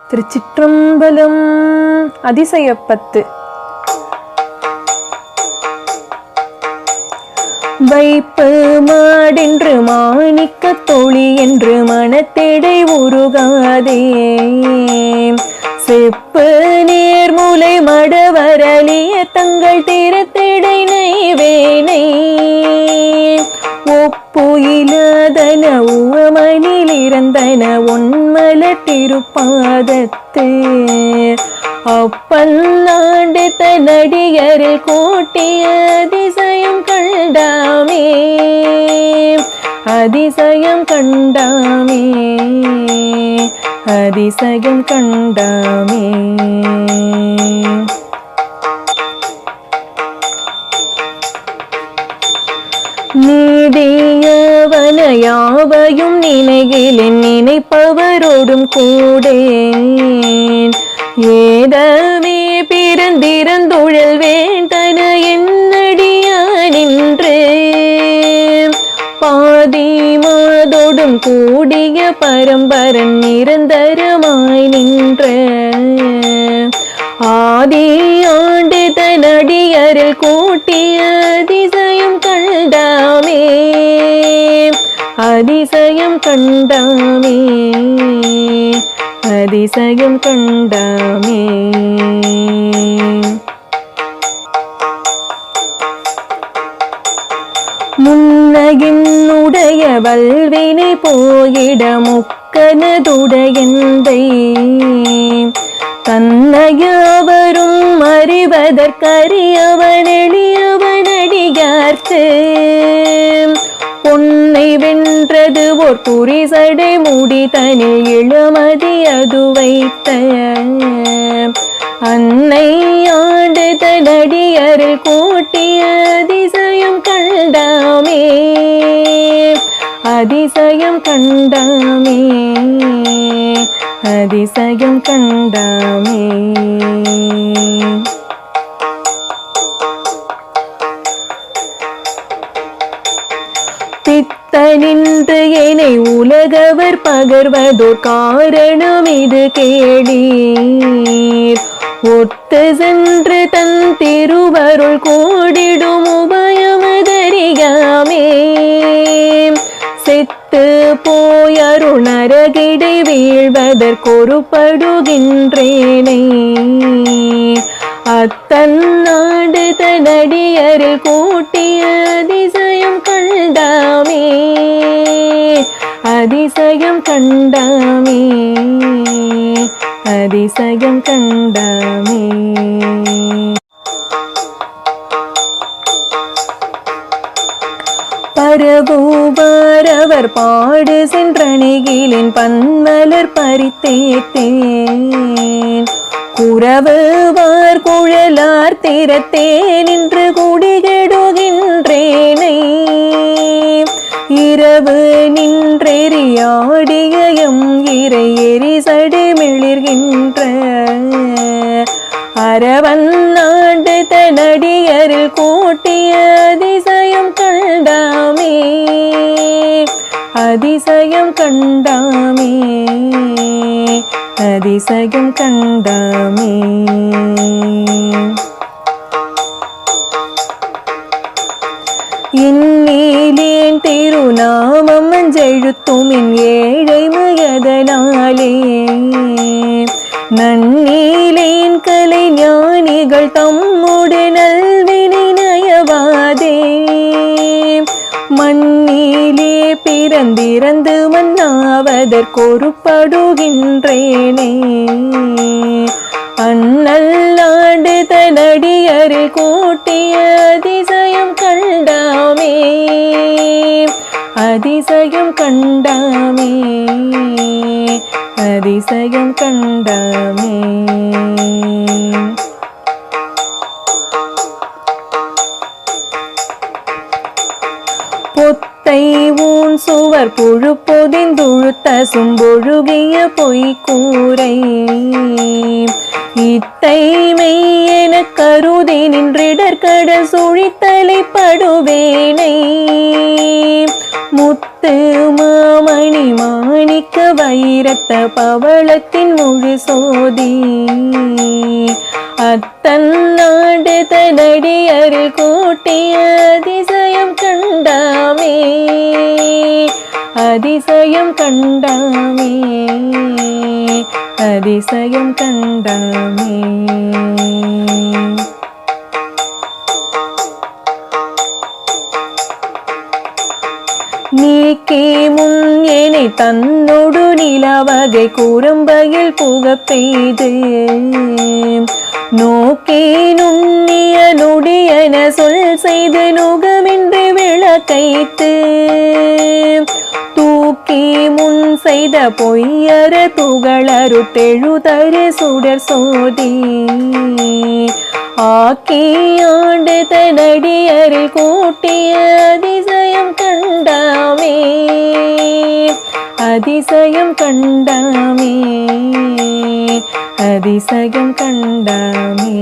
திருச்சிற்றம்பலம். அதிசயப்பத்து. வைப்பு மாடென்று மாணிக்க தொழி என்று மனத்திடை உருகாதே, செப்பு நேர்முலை மடவரலிய தங்கள் திறத்திடை நைவேனை, ஒப்புயிலாதன உவமனில் இறந்தன ஒன்மல திருப்பாதத்து, அப்பன்னாண்டு தனடியரில் கோட்டிய அதிசயம் கண்டாமே, அதிசயம் கண்டாமே, அதிசயம் கண்டாமே. நீதியவன யாவையும் நினைகிலேன் நினைப்பவரோடும் கூடேன், ஏதமே பிறந்திறந்துழல் வேண்டன என்னடியா நின்று, பாதி மாதோடும் கூடிய பரம்பரன் நிரந்தரமாய் நின்ற, ஆதி ஆண்டு தனடியரில் கூட்டிய அதிசயம் கண்டாமே, அதிசயம் கண்டாமே, அதிசயம் கண்டாமே. முன்னகின்னுடைய வல்வினை போயிட முக்கனதுடையந்தை, தன்னையவரும் அறிவதற்கரியவன் எளியவனடியார்க்கு, பொன்னை வென்றது ஓர் புரிசடை முடி தனில் இளமதி அது வைத்த, அன்னை ஆண்டு தனடியரில் கூட்டிய அதிசயம் கண்டாமே, அதிசயம் கண்டாமே, அதிசயம் கண்டாமே. பித்தனின்று என்னை உலகவர் பகர்வதோர் காரணம் இது கேளீர், ஒத்து சென்று தன் திருவருள் கூடிடும் உபயமதறியாமே, செத்து போயருள் நரகிடை வீழ்வதற்கொருப்படுகின்றேனை, அத்தன்னாண்டு தனடியரில் கூட்டிய அதிசயம் கண்டாமே, அதிசயம் கண்டாமே, அதிசயம் கண்டாமே. பரபூபாரவர் பாடு சென்றணிகிலின் பன்மலர் பறித்தேத்தேன், குரவுவார் குழலார் திறத்தேன் என்று குடிகெடுகின்றேனை, இரவு நின்றெறியாடிய எம் இறை எரிசடு மிளிர்கின்ற, அரவன்னாண்டு தனடியரில் கூட்டிய அதிசயம் கண்டாமே, அதிசயம் கண்டாமே, அதிசயம் கண்டாமே. இன்னிலேன் திருநாமம் மஞ்செழுத்தும் என் ஏழை மயதனாலே, நன்னீலேன் கலை ஞானிகள் தம்முடு நல்வினை நயவாதே, மண்ணிலே பிறந்திறந்து மன்னாவதற்கொருப்படுகின்றேனே, அந்நல்லாண்டு தனடியரில் கூட்டிய அதிசயம் கண்டாமே, அதிசயம் கண்டாமே, அதிசயம் கண்டாமே. பொத்தை ஊன் சுவர் புழு பொதிந்துழுத்த சும்பொழுகிய பொய்க்கூரை, இத்தை மெய்யென கருதி நின்றிடற்கடல் சுழித்தலை படுவேனை முத்து மாமணி மாணிக்க வைரத்த பவளத்தின் முழு சோதி அத்தன் நாடு தனடியரில் கூட்டிய அதிசயம் கண்டாமே அதிசயம் கண்டாமே அதிசயம் கண்டாமே நீக்கே முன் ஏனை தன்னோடு நிலவகை கூறும்பையில் புகப் பெய்து நோக்கே நுண்ணிய நொடியன சொல் செய்து நுகமின்றி விளக்கைத்து தூக்கி முன் செய்த பொய்யற துகளறு தெழுதரு சுடர் சோதி ஆக்கி ஆண்டு தனடியரில் கூட்டிய அதிசயம் கண்டாமே அதிசயம் கண்டாமே அதிசயம் கண்டாமே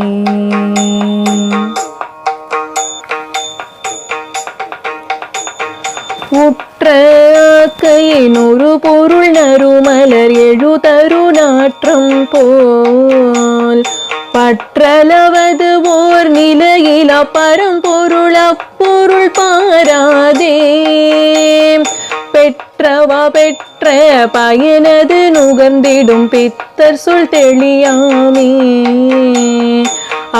உற்ற ஆக்கையின் ஒரு பொருள் நறுமலர் எழுதரு நாற்றம் போல் பற்றளவது ஓர் நிலையில பரம்பொருள் அப்பொருள் பாராதே பெற்றவா பெற்ற பயனது நுகர்ந்திடும் பித்தர் சொல் தெளியாமே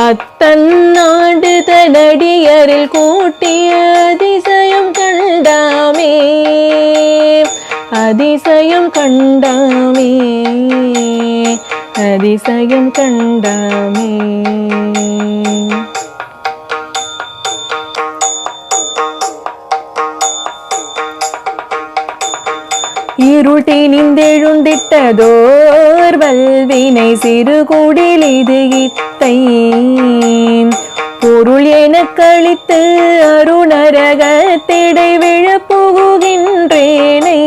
அத்தன் நாடு தனடியரில் கூட்டிய அதிசயம் கண்டாமே அதிசயம் கண்டாமே அதிசயம் கண்டாமே இருட்டினிந்தெழுந்திட்டதோர் வல்வினை சிறு குடில் இது இத்தை பொருள் என கழித்து அருணரகத்திடை விழப்புகின்றேனை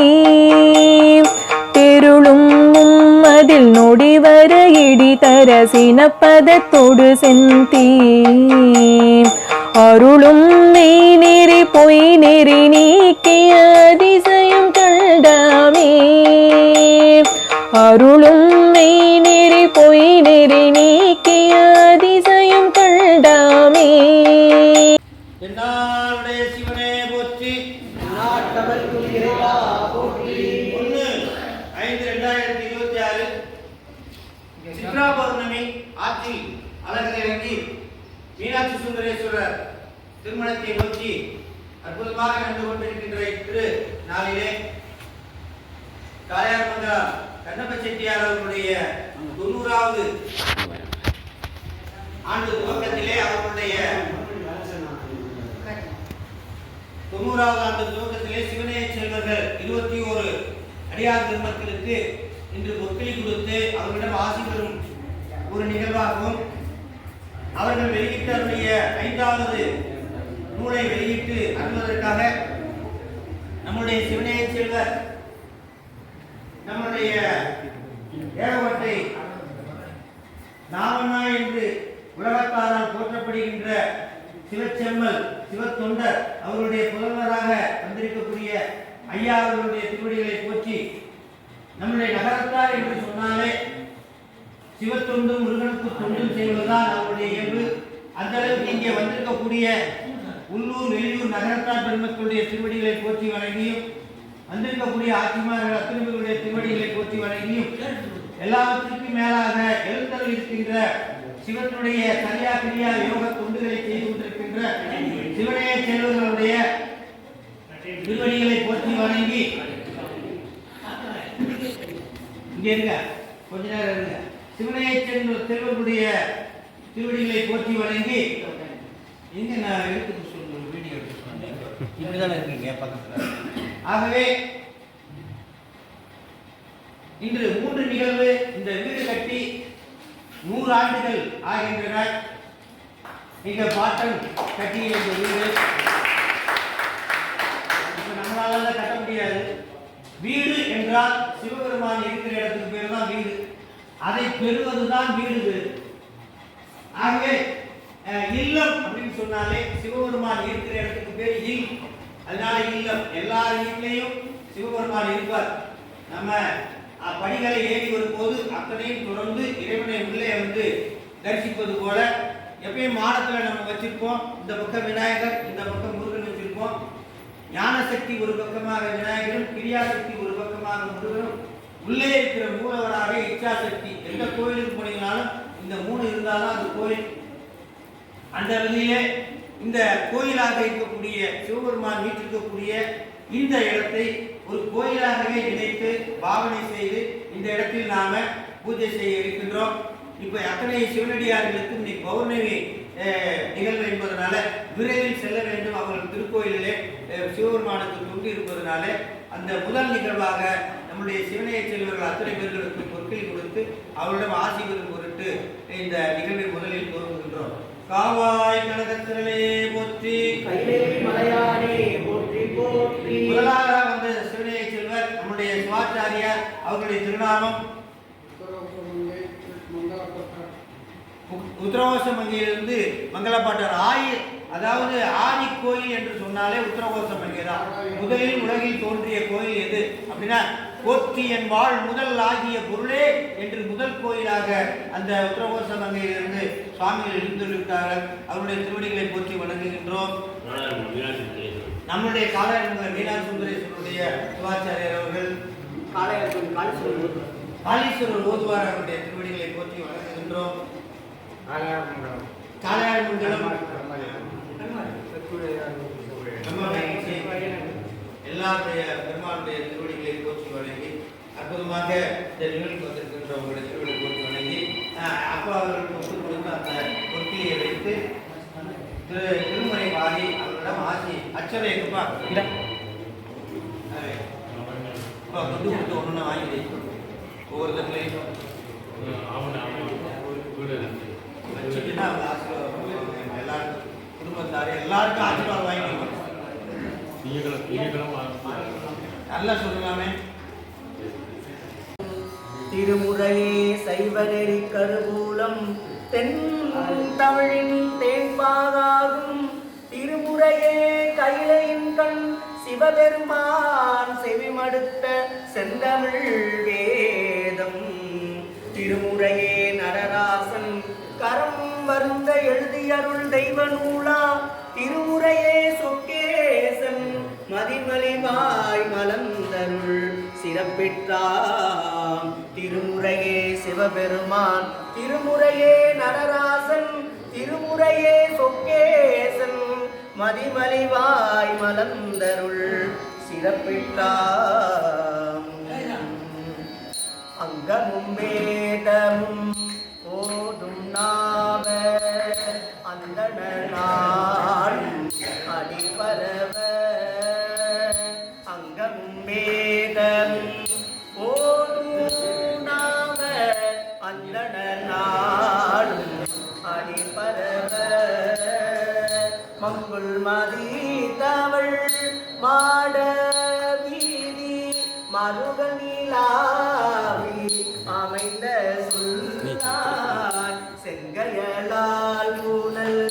தெருளும் அதில் நொடி வர இடி தர சினப்பதத்தோடு செந்தி அருளும் மெய் நெறி பொய் நெறி நீக்கிய அதிசயம் கண்டாமே அருளும் மெய் நெறி பொய் நெறி நீக்கிய அதிசயம் கண்டாமே. என்னாருடைய சிவனே போற்றி 1/5/2026 சித்ரா பௌர்ணமி ஆற்றில் அழகரை இறங்கி மீனாட்சி சுந்தரேஸ்வரர் திருமணத்தை நோக்கி அற்புதமாக நடந்து கொண்டிருக்கின்ற திரு நாளிலே காளையார்மங்கலம் கண்ணப்ப செட்டியார் அவர்களுடைய 90வது ஆண்டு துவக்கத்திலே அவர்களுடைய 90வது ஆண்டு துவக்கத்திலே சிவனேய செல்வர்கள் 21 அடியார் திருமணத்திற்கு இன்று பொற்களி கொடுத்து அவர்களிடம் ஆசி பெறும் ஒரு நிகழ்வாகவும் அவர்கள் வெளியிட்ட 5வது நூலை வெளியிட்டு அனுப்புவதற்காக நம்முடைய சிவனேய செல்வர் நம்முடைய ஏகவட்டை நாவண்ணா என்று உலகத்தாரால் போற்றப்படுகின்ற சிவச்செம்மல் சிவத்தொண்டர் அவருடைய புதல்வராக வந்திருக்கக்கூடிய ஐயா அவர்களுடைய திருவடிகளை போற்றி நம்முடைய நகரத்தார் என்று சொன்னாலே சிவத்தொண்டும் முருகனுக்கு தொண்டும் செய்வதுதான் அவருடைய இயல்பு. அந்த அளவுக்கு இங்கே வந்திருக்கக்கூடிய உள்ளூர் வெளியூர் நகரத்தார் பெருமக்களுடைய திருவடிகளை போற்றி வணங்கியும் வந்திருக்கக்கூடிய ஆட்சிமார்கள் அத்தனை திருவடிகளை போற்றி வணங்கியும் எல்லாவற்றிற்கும் மேலாக எழுத்தல் இருக்கின்ற சிவனுடைய சரியா கிரியா யோக தொண்டுகளை செய்து கொண்டிருக்கின்ற சிவனைய செல்வர்களுடைய திருவடிகளை போற்றி வணங்கி இங்க இருங்க கொஞ்ச நேரம் இருங்க. சிவனைய செல்வர்களுடைய திருவடிகளை போற்றி வணங்கி எங்க நான் எடுத்து சொல்றேன் வீடியோ இப்படிதான் இருக்கீங்க பக்கத்துல. ஆகவே இன்று 3 நிகழ்வு. இந்த வீடு கட்டி 100 ஆண்டுகள் ஆகின்றன. எங்க பாட்டன் கட்டிய இந்த வீடு நம்மளால கட்ட முடியாது. வீடு என்றால் சிவபெருமான் இருக்கிற இடத்துக்கு பேர் தான் வீடு. அதை பெறுவதுதான் வீடு. ஆகவே இல்லம் அப்படின்னு சொன்னாலே சிவபெருமான் இருக்கிற இடத்துக்கு பேர் இல். அதனால இல்லம். எல்லா வீட்லையும் சிவபெருமான் இருப்பார். நம்ம படிகளை ஏறி வரும்போது அத்தனையும் தொடர்ந்து இறைவனை உள்ளே வந்து தரிசிப்பது போல எப்பயும் மாடத்துல நம்ம வச்சிருப்போம். இந்த பக்கம் விநாயகர், இந்த பக்கம் முருகன் வச்சிருப்போம். ஞான சக்தி ஒரு பக்கமாக விநாயகரும், கிரியாசக்தி ஒரு பக்கமாக முருகனும், உள்ளே இருக்கிற மூலவராக இச்சாசக்தி. எந்த கோயிலுக்கு போனீங்கனாலும் இந்த 3 இருந்தால்தான் அந்த கோயில். அந்த வழியிலே இந்த கோயிலாக இருக்கக்கூடிய சிவபெருமான் வீற்றிருக்கக்கூடிய இந்த இடத்தை ஒரு கோயிலாகவே நினைத்து பாவனை செய்து இந்த இடத்தில் நாம பூஜை செய்ய இருக்கின்றோம். இப்ப அத்தனை சிவனடியார்களுக்கு இன்னைக்கு பௌர்ணமி நிகழ்வு என்பதனால விரைவில் செல்ல வேண்டும். அவர்கள் திருக்கோயிலே சிவபெருமானுக்கு தொண்டு இருப்பதனால அந்த முதல் நிகழ்வாக நம்முடைய சிவனைய செல்வர்கள் அத்தனை பேர்களுக்கு பொற்கள் கொடுத்து அவரிடம் ஆசி பெறும் பொருட்டு இந்த நிகழ்வை முதலில் துவங்குகின்றோம். காவாய் கனகத்திரளே போற்றி, மலையானே போற்றி போற்றி. முதலாக வந்த சிவனைய செல்வர் நம்முடைய சிவாச்சாரியார். அவர்களுடைய திருநாமம் உத்தரகோசமங்கையிலிருந்து மங்களப்பாட்டார். அதாவது ஆதி கோயில் என்று சொன்னாலே உத்தரகோசமங்கை தான். முதலில் உலகில் தோன்றிய கோயில் எது அப்படின்னா போற்றி என் வாழ் முதல் ஆகிய பொருளே என்று முதல் கோயிலாக அந்த உத்தரகோசமங்கையிலிருந்து சுவாமிகள் இருந்திருக்கிறார்கள். அவருடைய திருவடிகளை போற்றி வணங்குகின்றோம். நம்முடைய காளையார் மீனாட்சி சுந்தரேஸ்வருடைய சிவாச்சாரியர் அவர்கள் காளீஸ்வரர் ஓதுவார் அவருடைய திருவடிகளை போற்றி வணங்குகின்றோம். காளையார் மங்கலம் எல்லாருடைய பெருமாளுடைய திருவடிகளை போற்றி வணங்கி அற்புதமாக இந்த நிகழ்ச்சி வந்திருக்கின்றவங்களுடைய திருவடி போற்றி வணங்கி அப்பா அவர்களுக்கு ஒப்புக் கொடுத்து அந்த பொற்கியை வைத்து திருமுறை பாடி அவர்களிடம் ஆசி அச்சவை இருக்குப்பா இல்லை கொண்டு கொடுத்து ஒன்று வாங்கி ஒவ்வொரு தட்டிலையும் வச்சுட்டுன்னா அவங்க ஆசீர்வாதம் எல்லாருக்கும் குடும்பத்தாரு எல்லாருக்கும் ஆசீர்வாதம் வாங்கிக்கணும். நல்லா சொல்லலாமே. திருமுறையே சைவநெறி கருவூலம் தென் தமிழின் தேன்பாகாகும். திருமுறையே கைலையின் கண் சிவபெருமான் செவிமடுத்த செந்தமிழ் வேதம். திருமுறையே நடராசன் கரம் வருந்த எழுதியருள் தெய்வ நூலா. திருமுறையே சொக்கேசன் மதிமலிவாய் மலர்ந்தருள் சிறப்பிற்றாம். திருமுறையே சிவபெருமான், திருமுறையே நடராசன், திருமுறையே சொக்கேசன் மதிமலிவாய் மலர்ந்தருள் சிறப்பிற்றாம். அங்கமும் வேதமும் ஓதும் நாவ அந்தணனாடும் அடிபரவ. அங்கமும் வேதமும் ஓதும் நாவ அந்தணனாடும் அடிபரவ. மங்குள் மதி தமிழ் மாட வீதி மருகனிலாவி அமைந்த சொல்லான். செங்கயலால் ஊனல்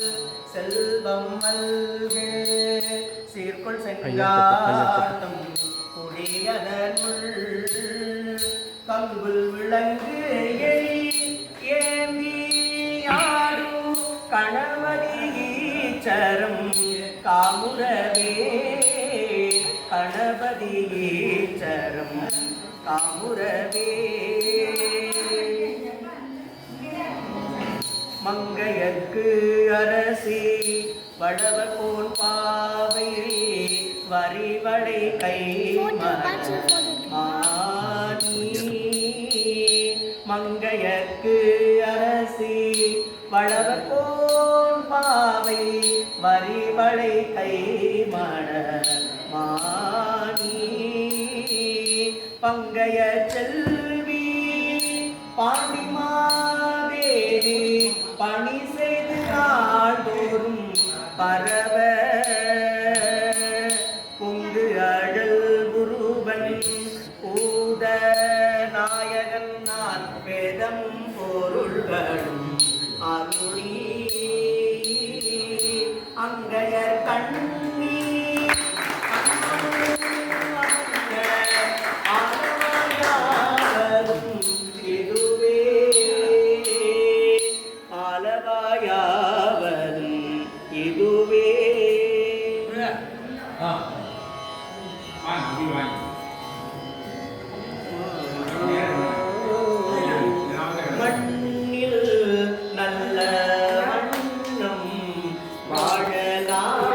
செல்வம் மல்கே சீர்கொள் செங்காட்டம் குடியதனுள். கங்குல் விளங்கு ஏந்தி ஆடும் கணவதி ஈச்சரம் காமுரவே. கணபதி ஈச்சரம் காமுரவே. மங்கையர்க்கு அரசி வளவகோன் பாவை வரிவளை கை மானி. மங்கையர்க்கு அரசி வளவகோன் பாவை வரிவளை கை மண மானி. பங்கைய செல்வி பாண்டிமாதேவி பணி செய்து நாள்தோறும் பரவ. பொங்கு அழல் குருவன் ஊத நாயகன் நான் வேதமும் பொருள்களும் அருளி அங்கையர் கண்ணி ஆலவாயாவரும் இதுவே ஆலவாயாவரும் இதுவே மண்ணில் நல்ல வண்ணம் வாழலாம்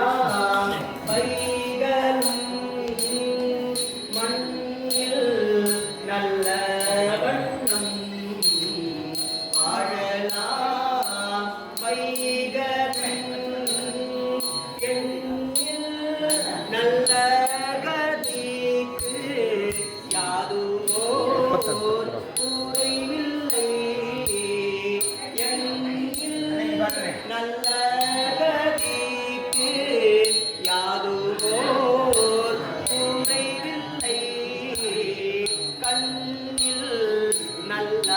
பைகளும் மண்ணில் நல்ல வண்ணம் வாழலாம் பைகளும் எண்ணில் நல்ல கதிக்கு யாதுவோ குறைவில்லை எண்ணில் நல்ல கதிக்கு யாதுவோ குறைவில்லை கண்ணில் நல்ல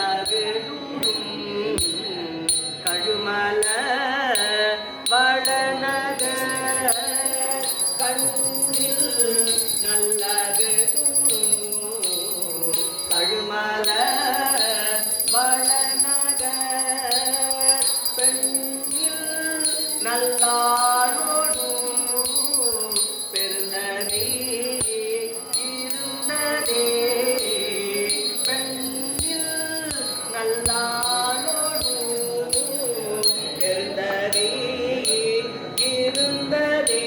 கழுமல வளநகர் கண்ணில் நல்லது கழுமல வளநகர் பெண்ணில் நல்லாரோடு பெருந்தனே இருந்ததே பெண்ணில் நல்லாரோடு பெருந்தனே இருந்ததே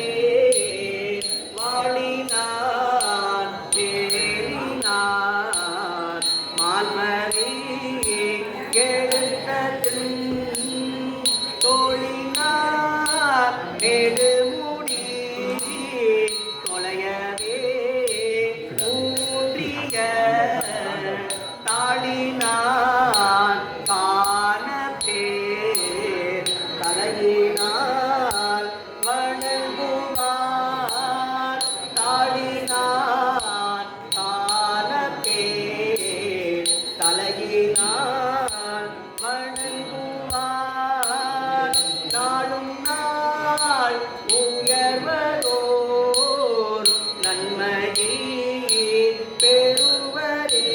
வாழினான் தேறினான் மால்மரி எழுத்ததில் தோழினார் நெடுமுடி தொலையவே ஊன்றிய தாளினான் காணத்தே தலையினால் வணங்குவார் தாளினான் காணத்தே தலையினால் வணங்குவார் நாளும் நாள் உயர்வதோர் நன்மையை பெறுவரே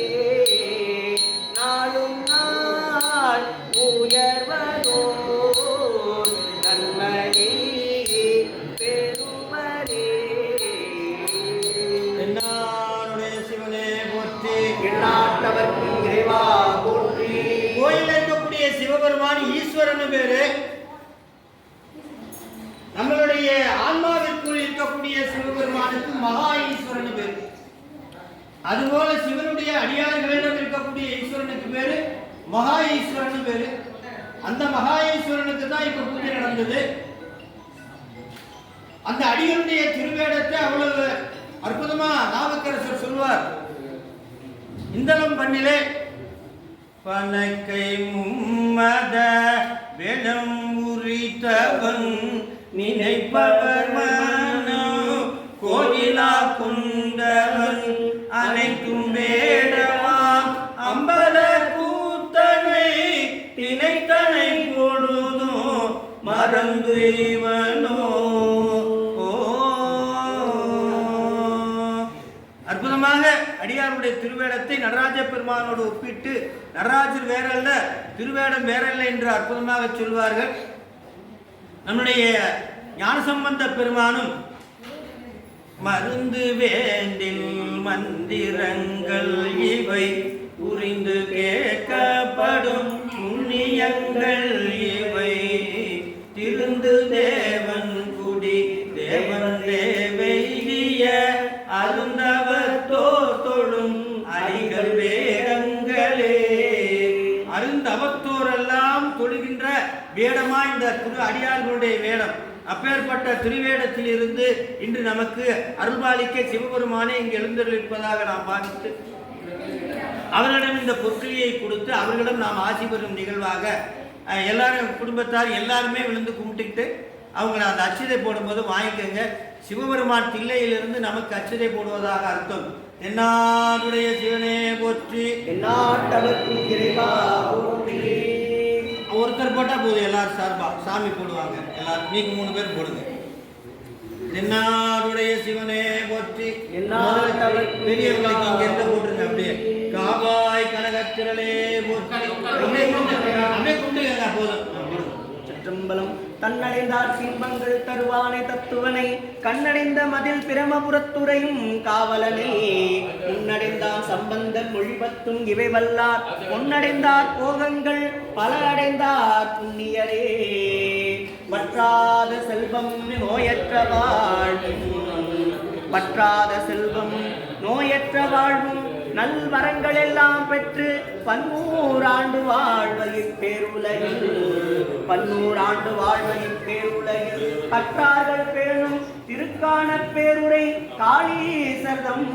நாளும் நாள் உயர்வதோர் நன்மையை பெறுவரே என்னாருடைய சிவனே போற்றி. எந்நாட்டவர்க்கு இறைவா போற்றி. கோயில்ல இருக்கக்கூடிய சிவபெருமான் ஈஸ்வரன் பேரு. நம்மளுடைய ஆன்மாவிற்குள் இருக்கக்கூடிய சிவபெருமானுக்கு மகா ஈஸ்வரன் பேரு. அதுபோல சிவனுடைய அடியார்களிடம் இருக்கக்கூடிய ஈஸ்வரனுக்கு பேரு மகா ஈஸ்வரன் பேரு. அந்த மகா ஈஸ்வரனுக்கு தான் இப்ப பூஜை நடந்தது. அந்த அடிகளுடைய திருவேடத்தை அவ்வளவு அற்புதமா நாவுக்கரசர் சொல்வார். இந்தளம் பண்ணிலே பனக்கை மும்மத வெளம் உரித்தவன் நினைப்பவர் மனம் கோயிலா கொண்டவன் அனைத்தும் வேடமாம் அம்பல கூத்தனை திணைத்தனை பொழுதும் மறந்து இவனோ. அற்புதமாக அடியாருடைய திருவேடத்தை நடராஜ பெருமானோடு ஒப்பிட்டு நடராஜர் வேறல்ல திருவேடம் வேறல்ல என்று அற்புதமாக சொல்வார்கள். நம்முடைய ஞானசம்பந்த பெருமானும் மருந்து வேண்டில் மந்திரங்கள் இவை புரிந்து கேட்கப்படும் புண்ணியங்கள் இவை திருந்து தேவன் குடி தேவன் தேவைய அருந்தவத்தோர் தொழும் அடிகள் வேடங்களே. அருந்தவத்தோரெல்லாம் தொழுகின்ற வேடமா இந்த திரு அடியார்களுடைய வேடம். அப்பேற்பட்ட திருவேடத்தில் இருந்து இன்று நமக்கு அருள்பாலிக்க சிவபெருமானே இங்கு எழுந்தருளிருப்பதாக நாம் பாவித்து அவர்களிடம் இந்த பொற்களியை கொடுத்து அவர்களிடம் நாம் ஆசி பெறும் நிகழ்வாக எல்லாரும் குடும்பத்தார் எல்லாருமே விழுந்து கும்பிட்டுக்கிட்டு அவங்கள அந்த அச்சதை போடும்போது வாங்கிக்கோங்க. சிவபெருமான் தில்லையிலிருந்து நமக்கு அச்சதை போடுவதாக அர்த்தம். என்னாருடைய சிவனே போற்றி. எந்நாட்டவர்க்கு இறைவா போற்றி. ஒருத்தர் போட்டா போட்டால் போதும், எல்லாரும் சார்பா சாமி போடுவாங்க. எல்லாரும் நீங்க 3 பேர் போடுங்க. தென்னாடுடைய சிவனே போற்றி. பெரியவங்களுக்கு இங்க எந்த போட்டுருங்க அப்படியே. காவாய் கனகத்திரளே போற்றி. அப்படியே கும்பிட்டுங்க போதும். சிற்றம்பலம் தன்னடைந்தார் சிம்பங்கள் தருவானை தத்துவனை கண்ணடைந்த மதில் பிரமபுரத்துறையும் காவலனை முன்னடைந்தார் சம்பந்தன் மொழிபத்தும் இவை வல்லார் பொன்னடைந்தார் போகங்கள் பல அடைந்தார் புண்ணியரே பற்றாத செல்வம் நோயற்ற வாழ்வும் பற்றாத செல்வம் நோயற்ற வாழ்வும் நல்வரங்கள் எல்லாம் பெற்று 100 ஆண்டு வாழ்வையின் பேருலகில் 100 ஆண்டு வாழ்வையின் பேருலகில் கற்றார்கள் பேணும் திருக்கான பேருரை காளீசர்தம்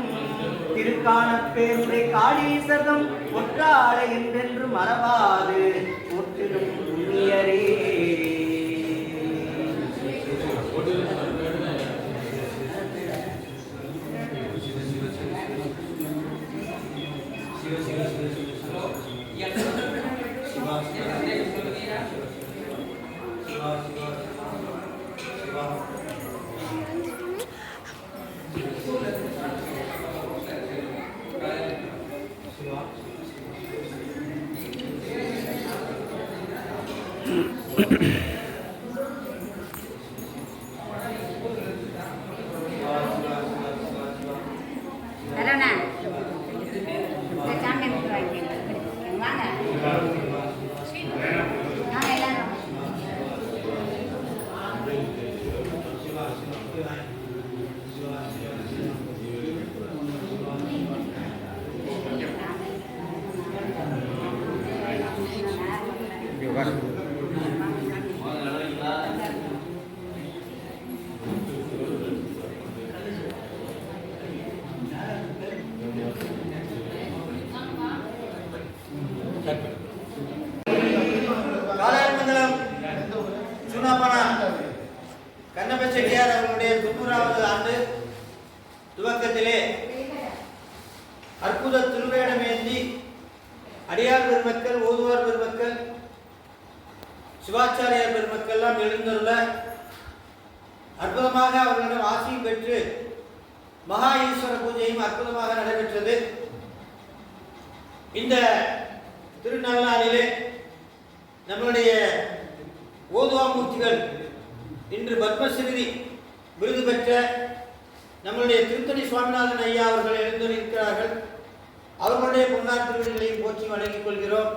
திருக்கான பேருரை காளீசர்தம் ஒற்றாளை என்றென்று மறவாது ஒற்றிடும் புண்ணியரே. காலாயமங்கலம் சுனாபனா கண்ணப்ப செட்டியார் அவர்களுடைய 90வது ஆண்டு துவக்கத்திலே அற்புத திருவேடமேந்தி அடியார் பெருமக்கள், ஓதுவார் பெருமக்கள், சிவாச்சாரியார் பெருமக்கள் எல்லாம் எழுந்துள்ள அற்புதமாக அவர்களிடம் ஆசி பெற்று மகா ஈஸ்வர பூஜையும் அற்புதமாக நடைபெற்றது. இந்த திருநள்ளாறிலே நம்மளுடைய ஓதுவாமூர்த்திகள் இன்று பத்மஸ்ரீ விருது பெற்ற நம்மளுடைய திருத்தணி சுவாமிநாதன் ஐயா அவர்கள் எழுந்திருக்கிறார்கள். அவர்களுடைய பொன்னார் திருவிழிகளையும் போற்றி வணங்கிக் கொள்கிறோம்.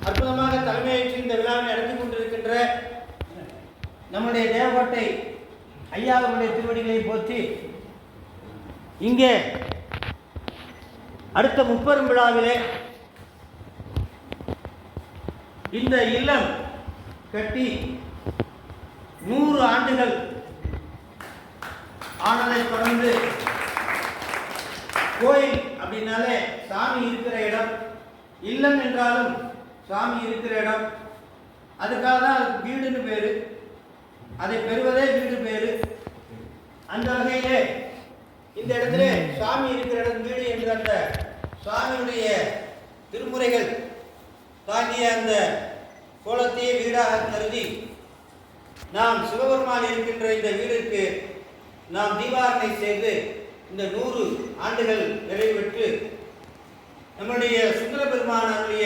அற்புதமாக தலைமையேற்று இந்த விழாவை நடத்தி கொண்டிருக்கின்ற நம்முடைய தேவகோட்டை ஐயா அவர்களுடைய திருவடிகளை போற்றி இங்கே அடுத்த முப்பெரும் விழாவிலே இந்த இல்லம் கட்டி 100 ஆண்டுகள் ஆனதை தொடர்ந்து கோயில் அப்படின்னாலே சாமி இருக்கிற இடம், இல்லம் என்றாலும் சாமி இருக்கிற இடம். அதுக்காக தான் அதுக்கு வீடுன்னு பேரு, அதை பெறுவதே வீடு பேரு. அந்த வகையிலே இந்த இடத்துல சாமி இருக்கிற இடம் வீடு என்ற அந்த சுவாமியுடைய திருமுறைகள் தாங்கிய அந்த கோலத்தையே வீடாக கருதி நாம் சிவபெருமான் இருக்கின்ற இந்த வீடிற்கு நாம் தீபாரணை செய்து இந்த 100 ஆண்டுகள் நிறைவேற்று நம்முடைய சுந்தர பெருமானுடைய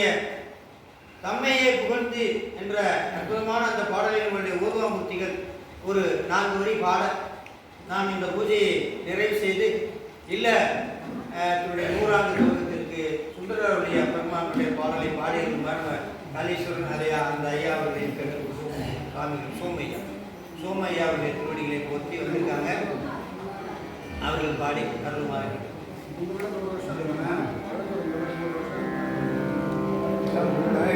தம்மையை புகழ்ந்து என்ற அற்புதமான அந்த பாடலில் நம்முடைய ஓதுவாமூர்த்திகள் ஒரு 4 வரி பாட நாம் இந்த பூஜையை நிறைவு செய்து இல்லை தன்னுடைய 100ஆண்டு துவக்கத்திற்கு சுந்தரருடைய பெருமானுடைய பாடலை பாடியிருக்கும் காளீஸ்வரன் அதையா அந்த ஐயா அவருடைய காமிகள் சோமையா அவருடைய திருவடிகளை போற்றி வந்திருக்காங்க. அவர்கள் பாடி அருள்மாறு Amen.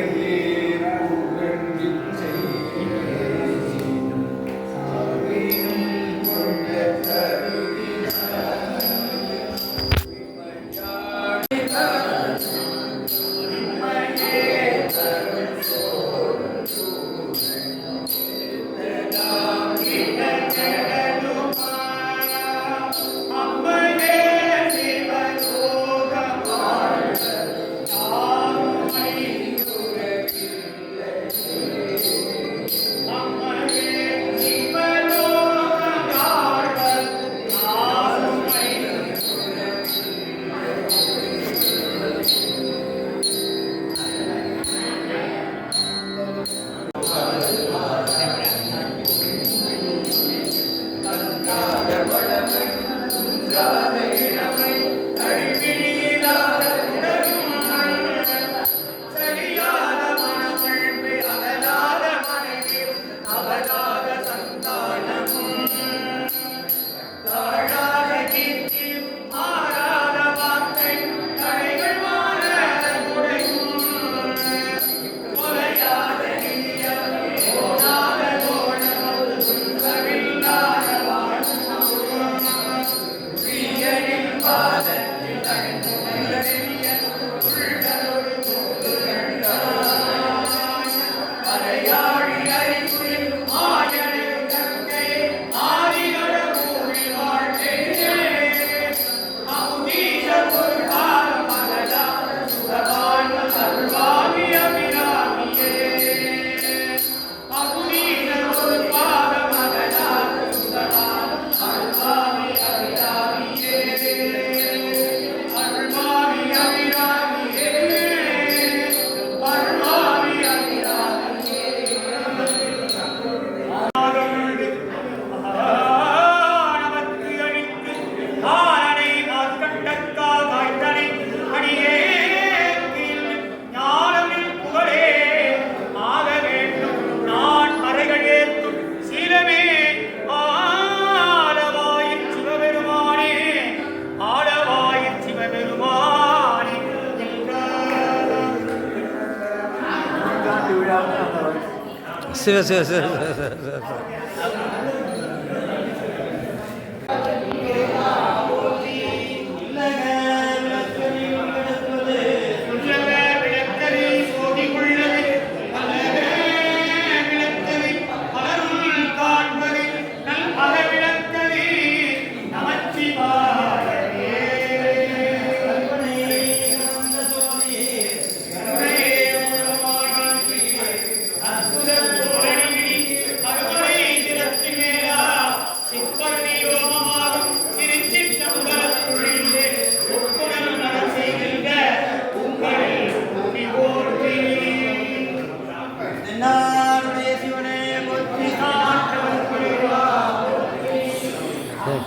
சிவ சிவ சிவ சிவ சிவ சிவ சிவ.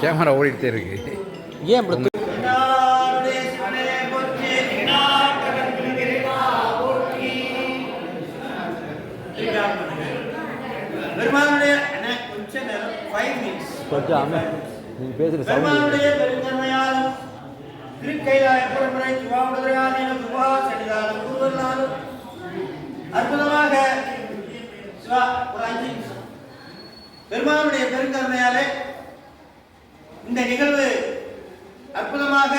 கேமரா ஓடிட்டே இருக்கு. ஏன் அப்படி கொஞ்சம் நீங்க பேசுற பெருமானுடைய பெருந்தன்மையாலும் திருக்கைலாய பரம்பரை சிவாவுடையாலும் சுபா சன்னிதானம் குருவர்களாலும் அற்புதமாக சிவா ஒரு 5 நிமிஷம் பெருமானுடைய பெருந்தன்மையாலே இந்த நிகழ்வு அற்புதமாக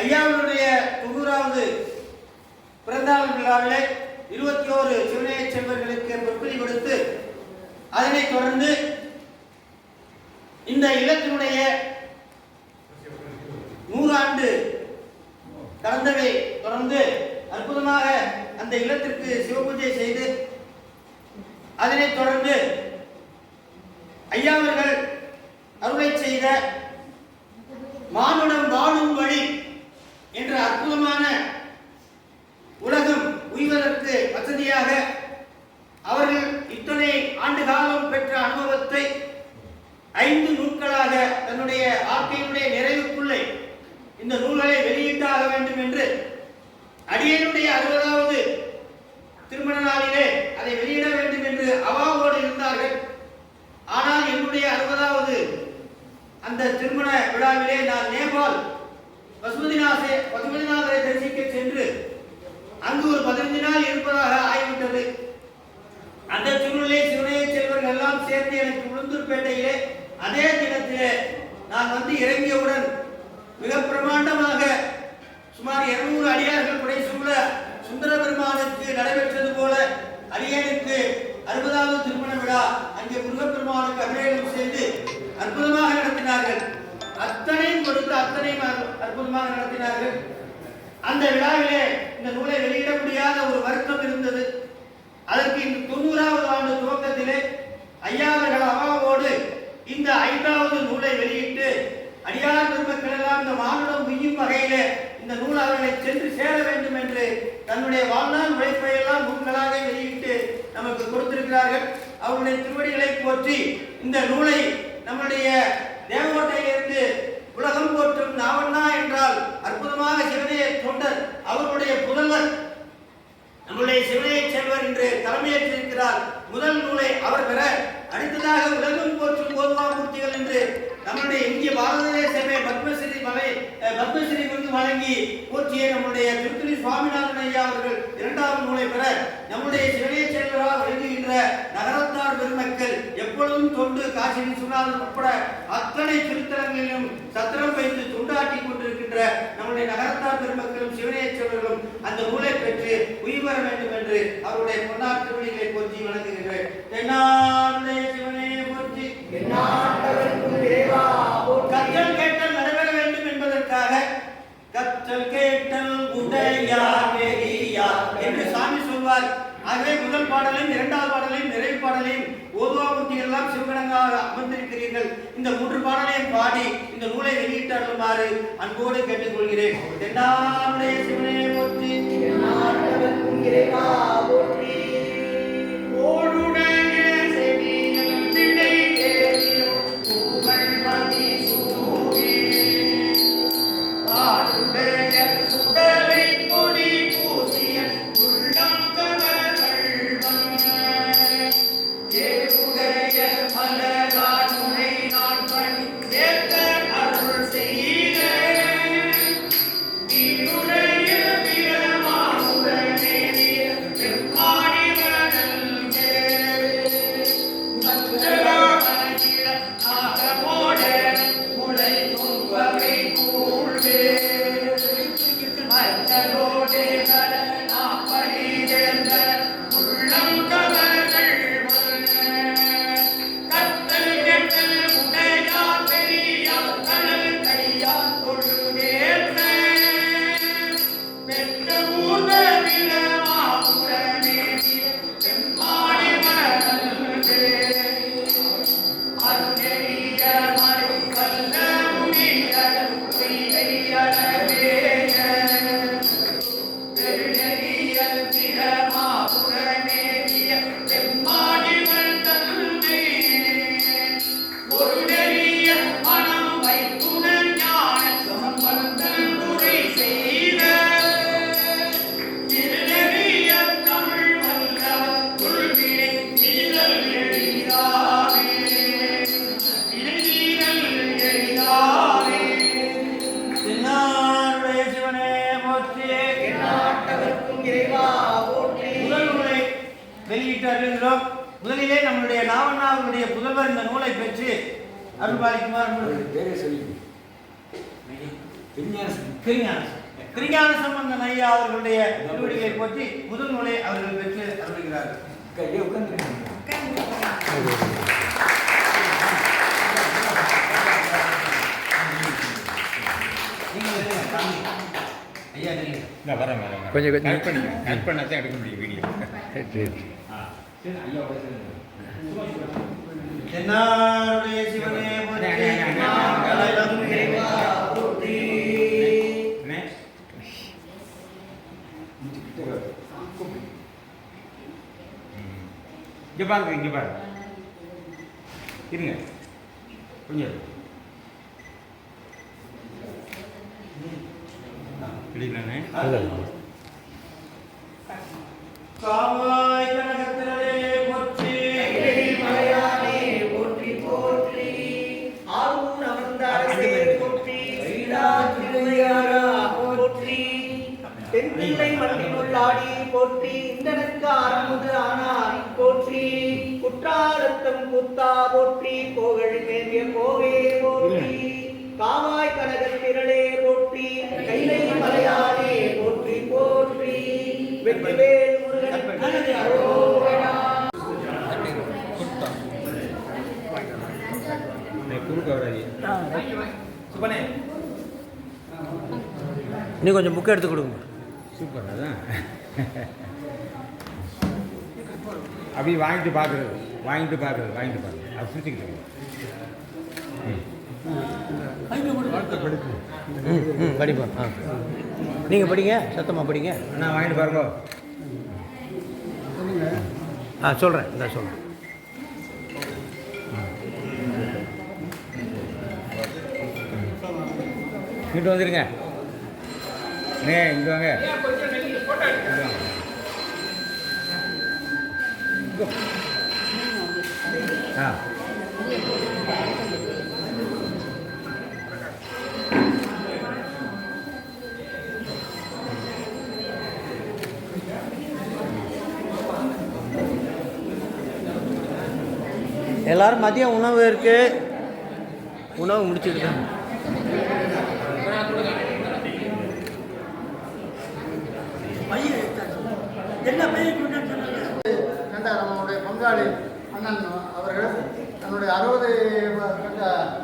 ஐயாவுடைய 90வது பிறந்தநாள் விழாவிலே 21 சிவநேய செல்வர்களுக்கு பொறுப்பதி கொடுத்து அதனைத் தொடர்ந்து இந்த இல்லத்தினுடைய 100 ஆண்டு கடந்தவை தொடர்ந்து அற்புதமாக அந்த இல்லத்திற்கு சிவபூஜை செய்து அதனைத் தொடர்ந்து ஐயாவர்கள் அருளை செய்த மானுடம் வாழும் வழி என்ற அற்புதமான உலகம் உய்வதற்கு வசதியாக அவர்கள் இத்தனை ஆண்டு காலம் பெற்ற அனுபவத்தை 5 நூல்களாக தன்னுடைய வாழ்க்கையினுடைய நிறைவுக்குள்ளே இந்த நூல்களை வெளியிட்டாக வேண்டும் என்று அடியனுடைய 60வது திருமண நாளிலே அதை வெளியிட வேண்டும் என்று அவாவோடு இருந்தார்கள். ஆனால் என்னுடைய 60வது அந்த திருமண விழாவிலே நான் நேபாள் பசுபதிநாதரை தரிசிக்க சென்று அங்கு ஒரு 15 நாள் இருப்பதாக ஆகிவிட்டது. அந்த சூழ்நிலை சிவனைய செல்வர்கள் எல்லாம் சேர்ந்து எனக்கு உளுந்தூர்பேட்டையிலே அதே தினத்திலே நான் வந்து இறங்கியவுடன் மிக பிரமாண்டமாக சுமார் 200 அடியார்கள் புடை சூழ சுந்தர பெருமானுக்கு நடைபெற்றது போல அடியனுக்கு 60வது திருமண விழா அங்கே முருகப்பெருமானுக்கு அபிஷேகம் செய்து அற்புதமாக நடத்தினார்கள். அத்தனையும் கொடுத்து அத்தனையும் அற்புதமாக நடத்தினார்கள். அந்த விழாவிலே இந்த நூலை வெளியிட முடியாத ஒரு வருத்தம் இருந்தது. அதற்கு இந்த 90வது ஆண்டு துவக்கத்திலே ஐயாவர்கள் அவாவோடு இந்த 5வது நூலை வெளியிட்டு அடியார் பெருமக்கள் எல்லாம் இந்த மானுடம் உய்யும் வகையிலே இந்த நூல் அவர்களை சென்று சேர வேண்டும் என்று தன்னுடைய வாழ்நாள் உழைப்பை எல்லாம் நூல்களாக வெளியிட்டு நமக்கு கொடுத்திருக்கிறார்கள். அவருடைய திருவடிகளை போற்றி இந்த நூலை நம்முடைய தேவகோட்டையிலிருந்து உலகம் போற்றும் நாவண்ணா என்றால் அற்புதமாக சிவனைய தொண்டர் அவருடைய புதல்வர் நம்முடைய சிவனைய செல்வர் என்று தலைமையேற்றிருக்கிறார். முதல் நூலை அவர் பெற அடுத்ததாக உலகம் போற்றும் கோதுமாமூர்த்திகள் என்று நம்முடைய இந்திய பாரத தேசமே பத்மஸ்ரீ விருது வழங்கி போற்றிய நம்முடைய திருத்தணி சுவாமிநாதன் ஐயா அவர்கள் 2வது நூலை பெற நம்முடைய சிவனைய செல்வரால் விளங்குகின்ற நகரத்தார் பெருமக்கள் எப்பொழுதும் தொண்டு காசி விஸ்வநாதன் உட்பட அத்தனை திருத்தலங்களிலும் சத்திரம் வைத்து தொண்டாட்டி கொண்டிருக்கின்ற நம்முடைய நகரத்தார் பெருமக்களும் சிவனைய செல்வர்களும் அந்த நூலை பெற்று உயிர் பெற வேண்டும் என்று அவருடைய பொன்னார் திருவடிகளை போற்றி வணங்குகின்றேன். தென்னாடுடைய சிவனையை போற்றி கற்றல் கேட்டல் நடைபெற வேண்டும் என்பதற்காக கற்றல் கேட்டல் உடையார் என்று சாமி சொல்வார். ஆகவே முதல் பாடலையும் 2வது பாடலையும் நிறைவு பாடலையும் ஓதுவாமூர்த்தி எல்லாம் சிவகணங்களாக அமர்ந்திருக்கிறீர்கள். இந்த 3 பாடலையும் பாடி இந்த நூலை வெளியிட்டாருமாறு அன்போடு கேட்டுக்கொள்கிறேன். தென்னாடுடைய சிவனையை போற்றி அருள் செய்த வெளியிட்டிருக்கிறோம். முதலிலே நம்முடைய நாவண்ணாவுடைய புதல்வர் இந்த நூலை பெற்று அருள்பாலிக்குமார் திருஞான சம்பந்தன் ஐயா அவர்களுடைய திருவடிகளை போற்றி முதல் நூலை அவர்கள் பெற்று அருள்கிறார்கள். கொஞ்சம் கற்பனை எடுக்க முடியும் வீடியோ. தென்னாருடைய சிவனே போற்றி. இங்க பாருங்க, இங்க பாருங்க, இருங்க கொஞ்சம் பிடிக்கலானே. காவாய் கனகத்திரளே போற்றி. மலையானே போற்றி போற்றி. ஆரூர் அமர்ந்த அரசே போற்றி. திருவையாரா போற்றி. தென்பிள்ளை மண்ணினுள்ளாடி போற்றி. இந்தனுக்கு அறமுது ஆனார் போற்றி. குற்றாலத்தம் குத்தா போற்றி. கோகழ் மேவிய கோவே போற்றி. காவாய் கனகத்திரளே போற்றி. கைலை மலையானே போற்றி போற்றி. வெற்றிவேல் முருகனுக்கு அரோகரா. நீ கொஞ்சம் புக் எடுத்து கொடுங்க. சூப்பர். அதான் அப்படி வாங்கிட்டு பார்க்குறது அது சுற்றிக்கிட்டு படிப்போம். நீங்கள் படிங்க, சத்தமாக படிங்க. நான் வாங்கிட்டு பாருங்க. சொல்கிறேன், இந்த சொல்கிறேன். இங்கிட்டு வந்துடுங்க. இங்கே வாங்க. எல்லாரும் மதியம் உணவு இருக்கு, உணவு முடிச்சுக்கிட்டு நம்முடைய பங்காளி அண்ணன் அவர்கள் தன்னுடைய 60 கண்ட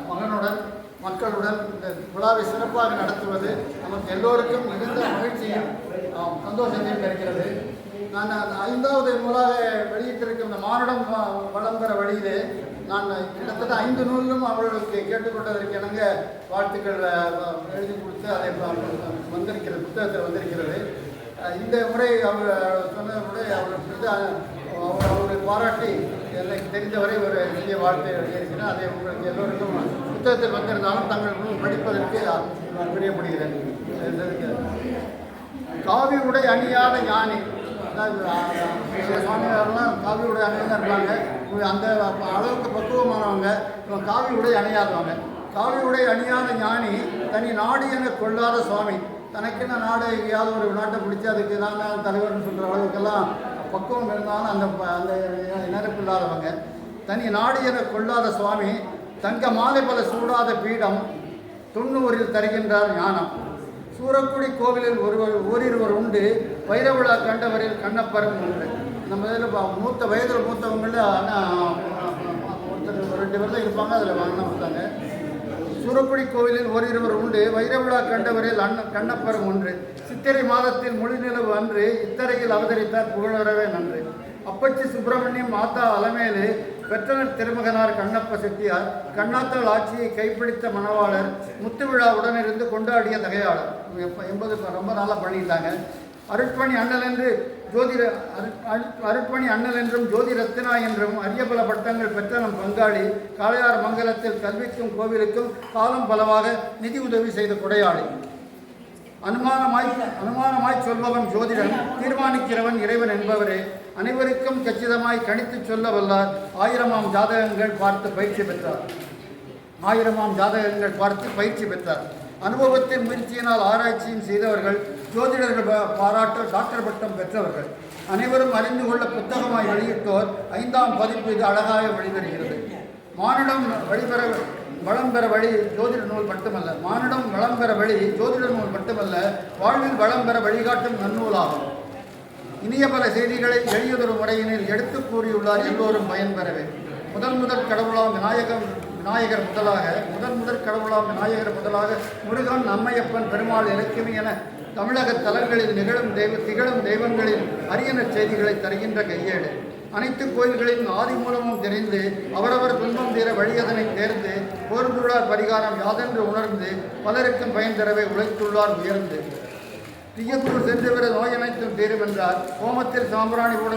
மகனுடன் மக்களுடன் இந்த விழாவை சிறப்பாக நடத்துவது நமக்கு எல்லோருக்கும் மிகுந்த மகிழ்ச்சியும் சந்தோஷத்தையும் கிடைக்கிறது. நான் 5வது நூலாக வெளியிட்டிருக்கும் இந்த மானுடம் வளம் பெற வழியிலே நான் கிட்டத்தட்ட 5 நூலிலும் அவர்களுக்கு கேட்டுக்கொண்டதற்கு இணங்க வாழ்த்துக்கள் எழுதி கொடுத்து அதை வந்திருக்கிறது, புத்தகத்தில் வந்திருக்கிறது. இந்த முறை அவர் சொன்ன முறை அவர்களை பாராட்டி எனக்கு தெரிந்தவரை ஒரு சிறிய வாழ்த்தை எழுதியிருக்கிறேன். அதை உங்களுக்கு எல்லோருக்கும் புத்தகத்தில் வந்திருந்தாலும் தங்கள் படிப்பதற்கு நான் பிரியப்படுகிறேன். காவி உடை அணியாத ஞானி, சுவாமியாரெல்லாம் காவி உடை அணியாக இருப்பாங்க. அந்த அளவுக்கு பக்குவமானவங்க. இவங்க காவி உடை அணியாதவங்க. காவி உடை அணியாத ஞானி தனி நாடு என கொள்ளாத சுவாமி. தனக்குன்னு நாடு எங்கேயாவது ஒரு நாட்டை பிடிச்சி அதுக்கு நான் தலைவர்னு சொல்கிற அளவுக்கெல்லாம் பக்குவம் இருந்தாலும் அந்த நினைப்பு இல்லாதவங்க. தனி நாடு என கொள்ளாத சுவாமி தங்க மாலை பல சூடாத பீடம் 90 தருகின்றார் ஞானம். சூரக்குடி கோவிலில் ஓரிருவர் உண்டு, வைரவிழா கண்டவரில் கண்ணப்பரும் உண்டு. நம்ம இதில் வயதில் மூத்தவங்களில் ஒருத்தர் 2 பேர் தான் இருப்பாங்க. அதில் வாங்கினா வந்தாங்க. சூரக்குடி கோவிலில் ஓரிருவர் உண்டு, வைரவிழா கண்டவரில் கண்ணப்பரும் ஒன்று. சித்திரை மாதத்தில் முழுநிலவு அன்று இத்தரையில் அவதரித்தார் புகழறவே நன்று. அப்பச்சி சுப்பிரமணியம் மாதா அலமேலு பெற்றனர் திருமகனார் கண்ணப்ப செட்டியார். கண்ணாத்தாள் ஆட்சியை கைப்பிடித்த மணவாளர் முத்துவிழா உடனிருந்து கொண்டாடிய தகையாளர். 80 ரொம்ப நாளாக பண்ணிட்டாங்க. அருட்பணி அண்ணல் என்று அருட்பணி அண்ணல் என்றும் ஜோதி ரத்னா என்றும் அரிய பல பட்டங்கள் பெற்ற நம் பங்காளி காளையார் மங்கலத்தில் கல்விக்கும் கோவிலுக்கும் காலம் பலவாக நிதி உதவி செய்த கொடையாளி. அனுமானமாய் சொல்பவன் ஜோதிடன், தீர்மானிக்கிறவன் இறைவன் என்பவரே. அனைவருக்கும் கச்சிதமாய் கணித்து சொல்ல வல்லார். 1000ஆம் ஜாதகங்கள் பார்த்து பயிற்சி பெற்றார். அனுபவத்தின் முயற்சியினால் ஆராய்ச்சியும் செய்தவர்கள். ஜோதிடர்கள் பாராட்ட டாக்டர் பட்டம் பெற்றவர்கள். அனைவரும் அறிந்து கொள்ள புத்தகமாய் வெளியிட்டோர். 5ஆம் பதிப்பு இது அழகாக வெளிவருகிறது. மானிடம் வளம் பெற வழி ஜோதிட நூல் மட்டுமல்ல, வாழ்வில் வளம் பெற வழிகாட்டும் நன்னூலாகும். இனிய பல செய்திகளை எளியதொரு முறையினில் எடுத்து கூறியுள்ளார். எல்லோரும் பயன்பெறவே. முதல் கடவுளாம் விநாயகர் முதலாக முருகன், அம்மையப்பன், பெருமாள், இலக்கியமி என தமிழக தலங்களில் திகழும் தெய்வங்களின் அரியன செய்திகளை தருகின்ற கையேடு. அனைத்து கோயில்களின் ஆதி மூலமும் தெரிந்து அவரவர் துன்பம் தீர வழியதனை தேர்ந்து கோர்ந்துள்ளார். பரிகாரம் யாதென்று உணர்ந்து பலருக்கும் பயன் தரவே உழைத்துள்ளார் உயர்ந்து. தீயத்தூர் சென்றுவிட நோய் அனைத்தும் தீரும் என்றார். கோமத்தில் சாம்பிராணி கூட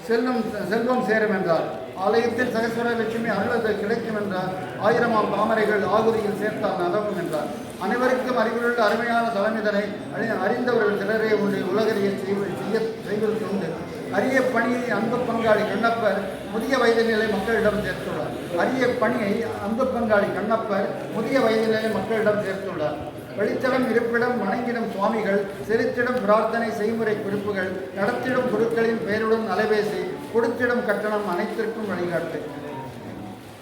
செல்வம் சேரும் என்றார். ஆலயத்தில் சகஸ்வர லட்சுமி அருளது கிடைக்கும் என்றார். 1000ஆம் தாமரைகள் ஆகுதியில் சேர்த்தால் நலவும் என்றார். அனைவருக்கும் அறிவுள்ள அருமையான தலைமைதனை அறிந்தவர்கள் சிலரே உண்டு உலகறிய செய்வது உண்டு. அரிய பணியை அன்பு பங்காளி கண்ணப்பர் முதிய வயது நிலை மக்களிடம் சேர்த்துள்ளார். வெளித்தடம் இருப்பிடம் வணங்கிடும் சுவாமிகள், செலுத்திடும் பிரார்த்தனை செய்முறை குறிப்புகள், நடத்திடும் குருக்களின் பெயருடன் அலைபேசி, கொடுத்திடும் கட்டணம் அனைத்திற்கும் வழிகாட்டு.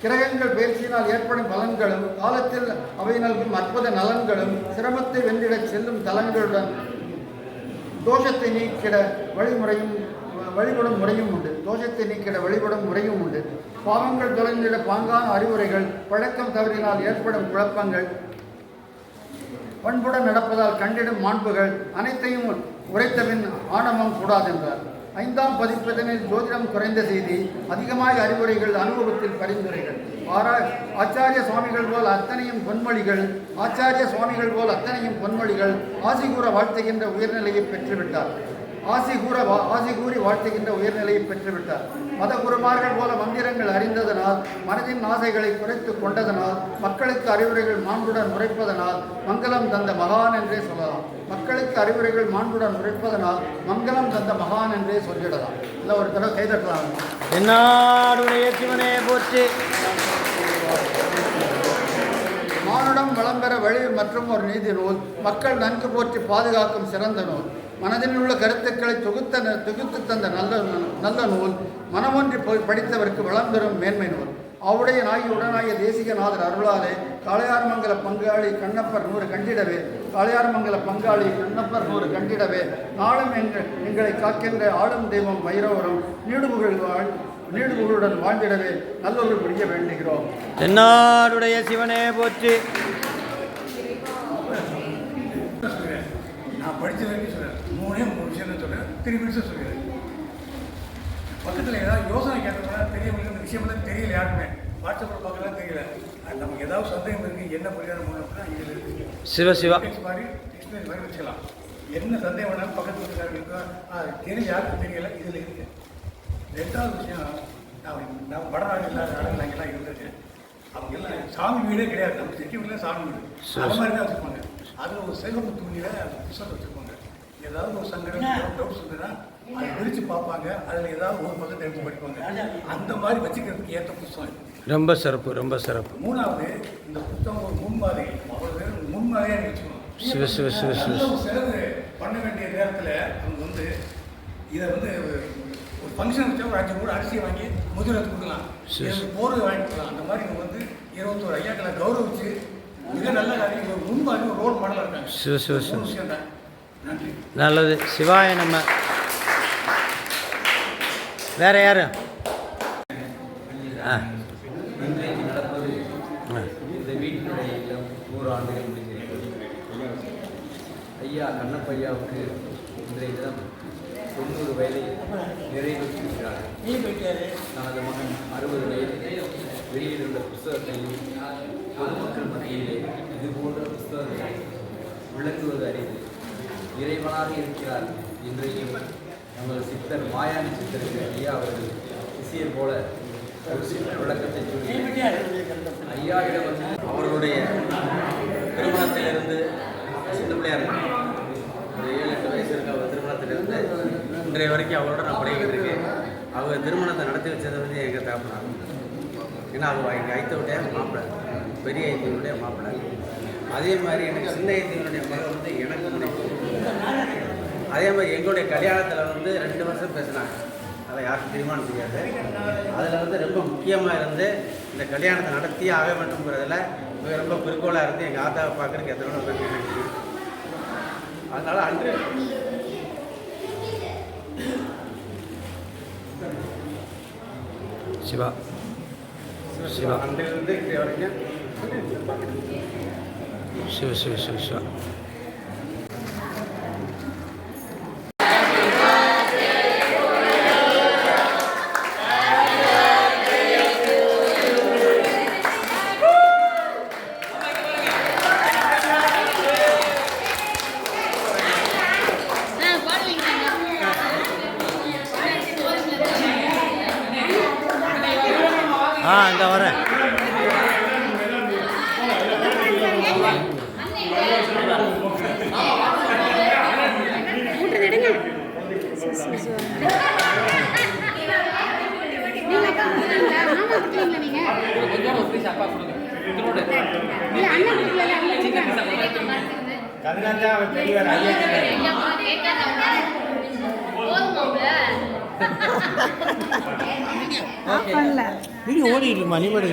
கிரகங்கள் பயிற்சியினால் ஏற்படும் பலன்களும் காலத்தில் அவை நல்கும் அற்புத நலன்களும் சிரமத்தை வென்றிடச் செல்லும் தலங்களுடன் தோஷத்தை நீக்கிட வழிபடும் முறையும் உண்டு. பாவங்கள் தொலைந்திட பாங்கான அறிவுரைகள், பழக்கம் தவறினால் ஏற்படும் குழப்பங்கள், பண்புடன் நடப்பதால் கண்டிடும் மாண்புகள் அனைத்தையும் உரைத்தபின் ஆணவம் கூடாதென்றார். 5ஆம் பதிப்பதனில் ஜோதிடம் குறைந்த செய்தி, அதிகமாக அறிவுரைகள், அனுபவத்தில் பரிந்துரைகள். ஆச்சாரிய சுவாமிகள் போல் அத்தனையும் பொன்மொழிகள். ஆசி கூற வாழ்த்துகின்ற உயர்நிலையை பெற்றுவிட்டார். மத குருமார்கள் போல மந்திரங்கள் அறிந்ததனால், மனதின் ஆசைகளை குறைத்து கொண்டதனால், மக்களுக்கு அறிவுரைகள் மாண்புடன் உரைப்பதனால் மங்களம் தந்த மகான் என்றே சொல்லலாம். சொல்லிடலாம். இல்லை ஒரு தடவை கைதட்டலாம். என்னாடுடைய சிவனே போற்றி. மானுடம் வளம்பெற வழி மற்றும் ஒரு நீதி நூல். மக்கள் நன்கு போற்றி பாதுகாக்கும் சிறந்த நூல். மனதில் உள்ள கருத்துக்களை தொகுத்து தந்த நல்ல நூல். மனமொன்றி படித்தவருக்கு வளம் பெறும் மேன்மை நூல். அவருடைய உடனாகிய தேசிகநாதர் அருளாலே காளையார்மங்கல பங்காளி கண்ணப்பர் 100 கண்டிடவே நாளும் எங்களை காக்கின்ற ஆளும் தெய்வம் வைரவரும் நீடுபுகழுடன் வாழ்ந்திடவே நல்லொரு புரிய வேண்டுகிறோம். தென்னாடுடைய சிவனே போற்றி. நான் படித்த வரைக்கும் சொல்கிறேன். 3 விஷயம் சொல்கிறேன். 3 நிமிஷம் சொல்கிறேன். பக்கத்தில் ஏதாவது யோசனை கேட்டோம்னா தெரியவங்களுக்கு இந்த விஷயம்லாம் தெரியல. யாருமே வாட்ஸ்அப்பில் பார்க்கலாம் தெரியல. நமக்கு ஏதாவது சந்தேகம் இருக்குது, என்ன பரிகாரம் பண்ணணும்னா இதில் இருக்குது. சிவசிவா மாதிரி எக்ஸ்பிளைன் மாதிரி வச்சுக்கலாம். என்ன சந்தேகம் வேணாலும் பக்கத்து வீட்டுக்காரங்க இருக்கா தெரியல, யாருக்கும் தெரியல, இதில் இருக்குது. 2வது விஷயம், நான் வடநாடு இல்லாத நாடுகள் அங்கெல்லாம் இருந்திருக்கேன். அவங்க எல்லாம் சாமி வீடே கிடையாது. நம்ம சிட்டி வீட்டில் சாமி வீடு அது மாதிரி தான் வச்சுருப்பாங்க. அதில் ஒரு சிகப்பு துணியில் அந்த புத்தகத்தை வச்சுருப்பாங்க. ஏதாவது ஒரு சங்கடம் டவுட்ஸ் இருந்ததுன்னா அதை பிரித்து பார்ப்பாங்க. அதில் ஏதாவது ஒரு பக்கத்தை எடுத்து படிப்பாங்க. அந்த மாதிரி வச்சுக்கிறதுக்கு ஏற்ற புத்தகம். ரொம்ப சிறப்பு. 3வது, இந்த புத்தகம் ஒரு முன்மாதிரி. ஒரு முன்மாதிரியாக வச்சுக்கணும். செலவு பண்ண வேண்டிய நேரத்தில் அவங்க இதை ஒரு ஃபங்க்ஷன் வச்சா ஒரு 5 மூணு அரிசியை வாங்கி முதிரத்து கொடுக்கலாம், போர்வை வாங்கி கொடுக்கலாம். அந்த மாதிரி இவங்க 21 ஐயாக்களை கௌரவிச்சு மிக நல்ல காரியம். ஒரு முன்மாதிரி, ஒரு ரோல் மாடலாக இருக்காங்க. விஷயம் தான். நன்றி. நல்லது. சிவாய நம்ம. வேற யாரு? இன்றைக்கு நடப்பது இந்த வீட்டினுடைய இல்லம் 100 ஆண்டுகள் முடிந்திருக்கிறது. ஐயா ஐயா கண்ணப்பையாவுக்கு இன்றைய தினம் 90 வயதை நிறைவேற்றிருக்கிறார். தனது மகன் 60 வயதில் வெளியிலுள்ள புஸ்தகத்தையும் பொதுமக்கள் மத்தியிலே இதுபோன்ற புஸ்தகங்களை விளக்குவது அறிவு. இறைவனாக இருக்கிறார். இன்றையும் நமது சித்தர் மாயாணி சித்தருக்கு ஐயா அவர்கள் சிசியர் போல ஒரு சில விளக்கத்தை சொல்லி ஐயாவிடம் வந்து அவர்களுடைய திருமணத்திலிருந்து சின்ன பிள்ளையார் ஒரு 7-8 வயசு இருக்க அவர் திருமணத்திலிருந்து இன்றைய வரைக்கும் அவரோட நான் பழகிட்டு இருக்கேன். அவங்க திருமணத்தை நடத்தி வச்சது வந்து எங்கள் தாப்பினார். ஏன்னா அது எங்கள் ஐத்தவுடைய மாப்பிள்ளை, பெரிய ஐத்தியனுடைய மாப்பிள்ளை. அதே மாதிரி எனக்கு சின்ன ஐத்தியனுடைய மகன் வந்து எனக்கு முன்னாடி. அதே மாதிரி எங்களுடைய கல்யாணத்தில் வந்து 2 வருஷம் பேசினாங்க. அதை யாருக்கும் தீர்மானம் தெரியாது. அதில் வந்து ரொம்ப முக்கியமாக இருந்து இந்த கல்யாணத்தை நடத்தி ஆக வேண்டும்ங்கிறதுல ரொம்ப குறிக்கோளாக இருந்து எங்கள் ஆத்தாவை பார்க்குறதுக்கு எத்தனை பேர் நினைக்கிறேன். அதனால் அன்று சிவா சிவா அன்றிலிருந்து இன்றைய வரைக்கும் சிவ சிவ சிவ சிவா. இந்த வரேன். கண்ணாதான் அவர் பெரியவர் ஓடிட்டு மணிபடி